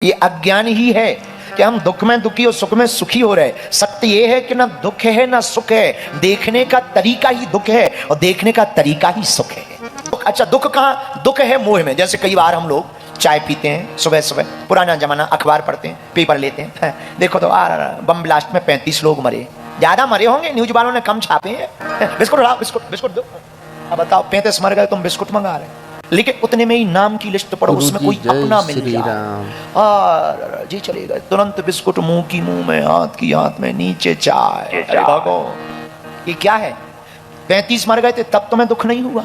ये अज्ञान ही है कि हम दुख में दुखी और सुख में सुखी हो रहे। सत्य ये है कि ना दुख है ना सुख है, देखने का तरीका ही दुख है और देखने का तरीका ही सुख है। अच्छा, दुख कहाँ? दुख है मोह में। जैसे कई बार हम लोग चाय पीते हैं सुबह सुबह, पुराना जमाना, अखबार पढ़ते हैं, पेपर लेते हैं, देखो तो बम ब्लास्ट में 35 लोग मरे। ज्यादा मरे होंगे, न्यूज वालों ने कम छापे हैं। बिस्कुट लाओ, बिस्कुट बिस्कुट दो। अब बताओ 35 मर गए, तुम बिस्कुट मंगा रहे। लेकिन उतने में ही नाम की लिस्ट पढ़ो, उसमें कोई अपना मिल जाए, जी चले गए तुरंत बिस्कुट मुंह की मुंह में, हाथ की हाथ में, नीचे चाय। ये क्या है? 35 मर गए थे तब तुम्हें दुख नहीं हुआ,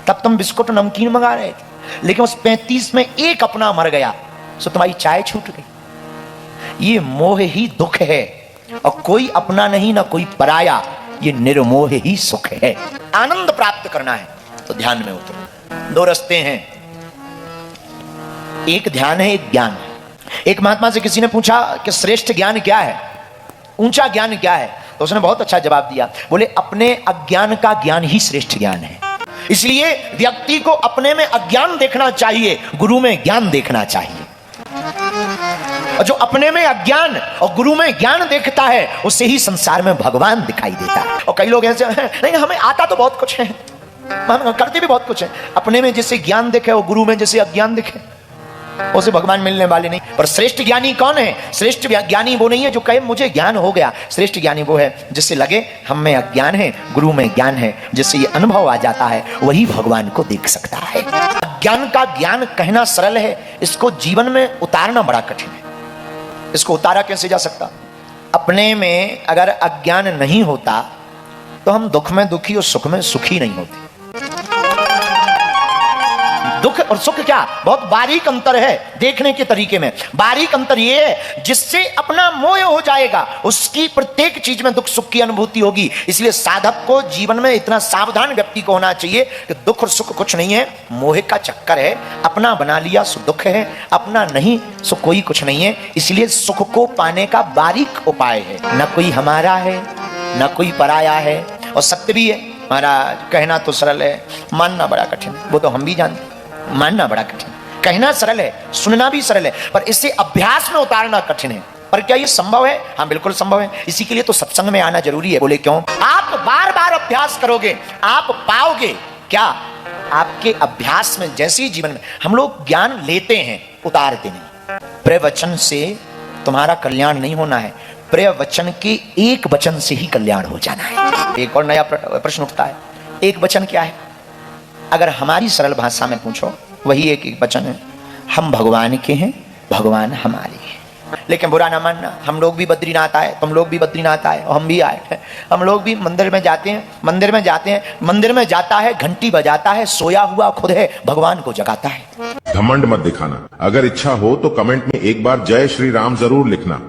तब तुम बिस्कुट नमकीन मंगा रहे थे। लेकिन उस 35 में एक अपना मर गया तो तुम्हारी चाय छूट गई। ये मोह ही दुख है, और कोई अपना नहीं ना कोई पराया, ये निर्मोह ही सुख है। आनंद प्राप्त करना है तो ध्यान में उतरो। दो रास्ते हैं, एक ध्यान है, एक ज्ञान है। एक महात्मा से किसी ने पूछा कि श्रेष्ठ ज्ञान क्या है, ऊंचा ज्ञान क्या है? तो उसने बहुत अच्छा जवाब दिया। बोले, अपने अज्ञान का ज्ञान ही श्रेष्ठ ज्ञान है। इसलिए व्यक्ति को अपने में अज्ञान देखना चाहिए, गुरु में ज्ञान देखना चाहिए। और जो अपने में अज्ञान और गुरु में ज्ञान देखता है, उससे ही संसार में भगवान दिखाई देता है। और कई लोग ऐसे हैं, नहीं हमें आता तो बहुत कुछ है, हम करते भी बहुत कुछ है। अपने में जैसे ज्ञान दिखे और गुरु में जैसे अज्ञान दिखे, उसे भगवान मिलने वाले नहीं। पर श्रेष्ठ ज्ञानी कौन है? श्रेष्ठ ज्ञानी वो नहीं है जो कहे मुझे ज्ञान हो गया। श्रेष्ठ ज्ञानी वो है जिससे लगे हम में अज्ञान है, गुरु में ज्ञान है, जिससे ये अनुभव आ जाता है, वही भगवान को देख सकता है। अज्ञान का ज्ञान कहना सरल है, इसको जीवन में उतारना बड़ा कठिन है। इसको उतारा कैसे जा सकता? अपने में अगर अज्ञान नहीं होता तो हम दुख में दुखी और सुख में सुखी नहीं होते। दुख और सुख क्या बहुत बारीक अंतर है देखने के तरीके में। बारीक अंतर ये है, जिससे अपना मोह हो जाएगा उसकी प्रत्येक चीज में दुख सुख की अनुभूति होगी। इसलिए साधक को जीवन में इतना सावधान व्यक्ति को होना चाहिए कि दुख और सुख कुछ नहीं है, मोह का चक्कर है। अपना बना लिया सो दुख है, अपना नहीं सो कोई कुछ नहीं है। इसलिए सुख को पाने का बारीक उपाय है, न कोई हमारा है न कोई पराया है। और सत्य भी है महाराज, कहना तो सरल है, मानना बड़ा कठिन। वो तो हम भी जानते, मानना बड़ा कठिन। कहना सरल है, सुनना भी सरल है, पर इसे अभ्यास में उतारना कठिन है। पर क्या ये संभव है? हाँ बिल्कुल संभव है। इसी के लिए तो सत्संग में आना जरूरी है। बोले क्यों? आप बार बार अभ्यास करोगे, आप पाओगे क्या? आपके अभ्यास में, जैसे ही जीवन में हम लोग ज्ञान लेते हैं, उतारते नहीं। प्रवचन से तुम्हारा कल्याण नहीं होना है, प्रवचन के एक वचन से ही कल्याण हो जाना है। एक और नया प्रश्न उठता है, एक वचन क्या है? अगर हमारी सरल भाषा में पूछो, वही एक वचन है, हम भगवान के हैं, भगवान हमारे हैं। लेकिन बुरा ना मानना, हम लोग भी बद्रीनाथ आए, तुम लोग भी बद्रीनाथ आए, और हम भी आए। हम लोग भी मंदिर में जाते हैं, मंदिर में जाते हैं, मंदिर में जाता है, घंटी बजाता है, सोया हुआ खुद है, भगवान को जगाता है। घमंड मत दिखाना। अगर इच्छा हो तो कमेंट में एक बार जय श्री राम जरूर लिखना।